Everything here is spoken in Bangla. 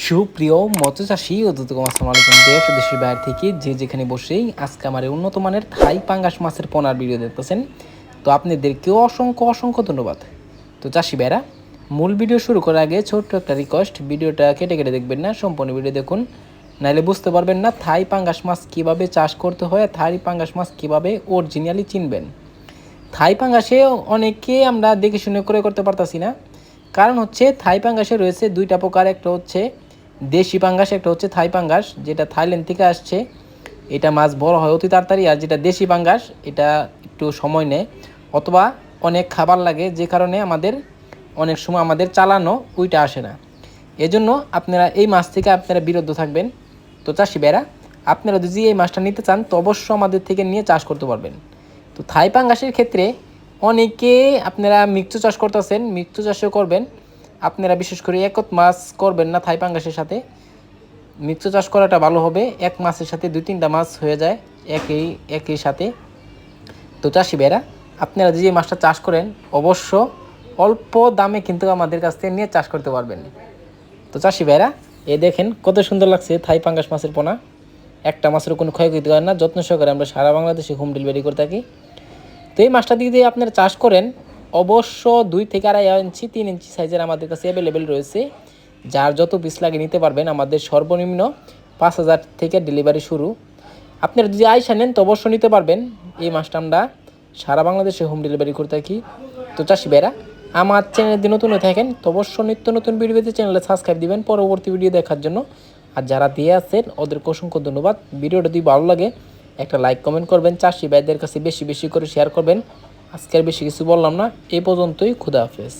সুপ্রিয় মৎস্য চাষী ও আসসালামু আলাইকুম দেশ ও দেশের বাইরে থেকে যে যেখানে বসেই আজকে আমার এই উন্নত মানের থাই পাঙ্গাস মাছের পোনার ভিডিও দেখতেছেন। তো আপনাদেরকেও অসংখ্য অসংখ্য ধন্যবাদ। তো চাষি ভাইরা, মূল ভিডিও শুরু করার আগে ছোট্ট একটা রিকোয়েস্ট, ভিডিওটা কেটে কেটে দেখবেন না, সম্পূর্ণ ভিডিও দেখুন, নাহলে বুঝতে পারবেন না থাই পাঙ্গাস মাছ কীভাবে চাষ করতে হয়, থাই পাঙ্গাস মাছ কীভাবে অরিজিনালি চিনবেন। থাই পাঙ্গাসে অনেকে আমরা দেখে শুনে করে করতে পারতাছি না, কারণ হচ্ছে থাই পাঙ্গাসে রয়েছে দুইটা প্রকার, একটা হচ্ছে দেশি পাঙ্গাস, একটা হচ্ছে থাই পাঙ্গাস, যেটা থাইল্যান্ড থেকে আসছে। এটা মাছ বড় হয় অতি তাড়াতাড়ি, আর যেটা দেশি পাঙ্গাস এটা একটু সময় নেয় অথবা অনেক খাবার লাগে, যে কারণে আমাদের অনেক সময় আমাদের চালানো ওইটা আসে না। এজন্য আপনারা এই মাছ থেকে আপনারা বিরত থাকবেন। তো চাষি ভাইরা, আপনারা যদি এই মাছটা নিতে চান তো অবশ্যই আমাদের থেকে নিয়ে চাষ করতে পারবেন। তো থাই পাঙ্গাসের ক্ষেত্রে অনেকে আপনারা মিক্স চাষ করতেছেন, মিক্স চাষও করবেন। আপনারা বিশেষ করে একত মাছ করবেন না থাই পাঙ্গাসের সাথে, মিক্স চাষ করাটা ভালো হবে। এক মাছের সাথে দুই তিনটা মাছ হয়ে যায় একই সাথে। তো চাষি ভাইরা, আপনারা যে মাছটা চাষ করেন অবশ্য অল্প দামে কিন্তু আমাদের কাছ থেকে নিয়ে চাষ করতে পারবেন। তো চাষি ভাইরা, এ দেখেন কত সুন্দর লাগছে থাই পাঙ্গাস মাছের পোনা। একটা মাছের কোনো ক্ষয়ক্ষতি হয় না, যত্ন সহকারে আমরা সারা বাংলাদেশে হোম ডেলিভারি করে থাকি। তো এই মাছটা দিয়ে যদি আপনারা চাষ করেন অবশ্য 2 থেকে 2.5 ইঞ্চি 3 ইঞ্চি সাইজের আমাদের কাছে অ্যাভেলেবেল রয়েছে। যার যত পিস লাগে নিতে পারবেন। আমাদের সর্বনিম্ন 5,000 থেকে ডেলিভারি শুরু। আপনারা যদি আইসা নেন তো অবশ্যই নিতে পারবেন। এই মাছটা আমরা সারা বাংলাদেশে হোম ডেলিভারি করে থাকি। তো চাষি ভাইরা, আমার চ্যানেলে যদি নতুন হয়ে থাকেন তো অবশ্যই নিত্য নতুন ভিডিও পেতে চ্যানেলে সাবস্ক্রাইব দিবেন পরবর্তী ভিডিও দেখার জন্য। আর যারা দিয়ে আছেন ওদেরকে অসংখ্য ধন্যবাদ। ভিডিওটা যদি ভালো লাগে একটা লাইক কমেন্ট করবেন, চাষি ভাইদের কাছে বেশি বেশি করে শেয়ার করবেন। আজকের বেশি কিছু বললাম না, এই পর্যন্তই। খুদা হাফেজ।